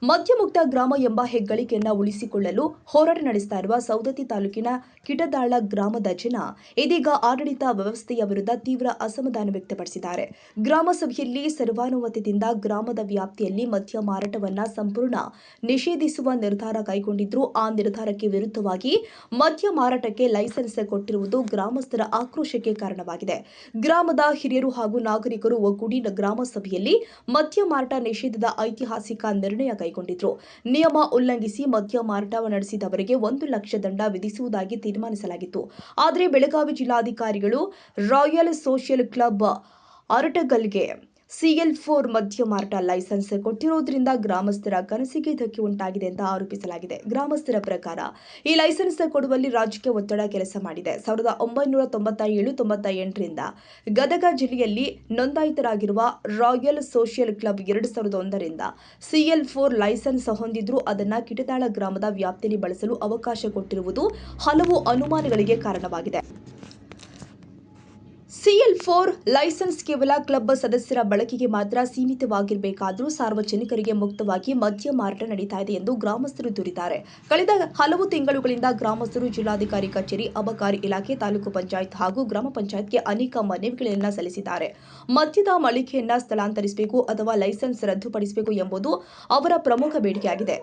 ಮದ್ಯಮುಕ್ತ ಗ್ರಾಮ ಎಂಬ ಹೆಗ್ಗಳಿಕೆಯನ್ನು ಉಳಿಸಿಕೊಳ್ಳಲು ಹೋರಾಟ ನಡೆಸ್ತಾ ಇರುವ ಸವದತ್ತಿ ತಾಲೂಕಿನ ಕಿಟದಾಳ ಗ್ರಾಮದ ಜನ ಇದೀಗ ಆಡಳಿತ ವ್ಯವಸ್ಥೆಯ ವಿರುದ್ಧ ತೀವ್ರ ಅಸಮಾಧಾನ ವ್ಯಕ್ತಪಡಿಸಿದ್ದಾರೆ. ಗ್ರಾಮ ಸಭೆಯಲ್ಲಿ ಸರ್ವಾನುಮತದಿಂದ ಗ್ರಾಮದ ವ್ಯಾಪ್ತಿಯಲ್ಲಿ ಮದ್ಯ ಮಾರಾಟವನ್ನು ಸಂಪೂರ್ಣ ನಿಷೇಧಿಸುವ ನಿರ್ಧಾರ ಕೈಗೊಂಡಿದ್ರು. ಆ ನಿರ್ಧಾರಕ್ಕೆ ವಿರುದ್ಧವಾಗಿ ಮದ್ಯ ಮಾರಾಟಕ್ಕೆ ಲೈಸೆನ್ಸ್ ಕೊಟ್ಟಿರುವುದು ಗ್ರಾಮಸ್ಥರ ಆಕ್ರೋಶಕ್ಕೆ ಕಾರಣವಾಗಿದೆ. ಗ್ರಾಮದ ಹಿರಿಯರು ಹಾಗೂ ನಾಗರಿಕರು ಒಗ್ಗೂಡಿ ಗ್ರಾಮ ಸಭೆಯಲ್ಲಿ ಮದ್ಯ ಮಾರಾಟ ನಿಷೇಧದ ಐತಿಹಾಸಿಕ ನಿರ್ಣಯ ಕೈಗೊಂಡಿದ್ರು. ನಿಯಮ ಉಲ್ಲಂಘಿಸಿ ಮದ್ಯ ಮಾರಾಟ ನಡೆಸಿದವರಿಗೆ 1 ಲಕ್ಷ ದಂಡ ವಿಧಿಸುವುದಾಗಿ ತೀರ್ಮಾನಿಸಲಾಗಿತ್ತು. ಆದರೆ ಬೆಳಗಾವಿ ಜಿಲ್ಲಾಧಿಕಾರಿಗಳು ರಾಯಲ್ ಸೋಷಿಯಲ್ ಕ್ಲಬ್ ಅರಟಗಲ್ಗೆ CL4 ಮದ್ಯ ಮಾರಾಟ ಲೈಸೆನ್ಸ್ ಕೊಟ್ಟಿರುವುದರಿಂದ ಗ್ರಾಮಸ್ಥರ ಕನಸಿಗೆ ಧಕ್ಕೆ ಉಂಟಾಗಿದೆ ಅಂತ ಆರೋಪಿಸಲಾಗಿದೆ. ಗ್ರಾಮಸ್ಥರ ಪ್ರಕಾರ ಈ ಲೈಸೆನ್ಸ್ ಕೊಡುವಲ್ಲಿ ರಾಜಕೀಯ ಒತ್ತಡ ಕೆಲಸ ಮಾಡಿದೆ. 1997-98 ರಿಂದ ಗದಗ ಜಿಲ್ಲೆಯಲ್ಲಿ ನೋಂದಾಯಿತರಾಗಿರುವ ರಾಯಲ್ ಸೋಷಿಯಲ್ ಕ್ಲಬ್ 2001 ರಿಂದ CL4 ಲೈಸೆನ್ಸ್ ಹೊಂದಿದ್ರು. ಅದನ್ನ ಕಿಟದಾಳ ಗ್ರಾಮದ ವ್ಯಾಪ್ತಿಯಲ್ಲಿ ಬಳಸಲು ಅವಕಾಶ ಕೊಟ್ಟಿರುವುದು ಹಲವು ಅನುಮಾನಗಳಿಗೆ ಕಾರಣವಾಗಿದೆ. CL4 ಲೈಸೆನ್ಸ್ ಕೇವಲ ಕ್ಲಬ್ ಸದಸ್ಯರ ಬಳಕೆಗೆ ಮಾತ್ರ ಸೀಮಿತವಾಗಿರಬೇಕಾದರೂ ಸಾರ್ವಜನಿಕರಿಗೆ ಮುಕ್ತವಾಗಿ ಮದ್ಯ ಮಾರಾಟ ನಡೀತಾ ಇದೆ ಎಂದು ಗ್ರಾಮಸ್ಥರು ದೂರಿದ್ದಾರೆ. ಕಳೆದ ಹಲವು ತಿಂಗಳುಗಳಿಂದ ಗ್ರಾಮಸ್ಥರು ಜಿಲ್ಲಾಧಿಕಾರಿ ಕಚೇರಿ, ಅಬಕಾರಿ ಇಲಾಖೆ, ತಾಲೂಕು ಪಂಚಾಯತ್ ಹಾಗೂ ಗ್ರಾಮ ಪಂಚಾಯತ್ಗೆ ಅನೇಕ ಮನವಿಗಳನ್ನು ಸಲ್ಲಿಸಿದ್ದಾರೆ. ಮದ್ಯದ ಮಳಿಗೆಯನ್ನ ಸ್ಥಳಾಂತರಿಸಬೇಕು ಅಥವಾ ಲೈಸೆನ್ಸ್ ರದ್ದುಪಡಿಸಬೇಕು ಎಂಬುದು ಅವರ ಪ್ರಮುಖ ಬೇಡಿಕೆಯಾಗಿದೆ.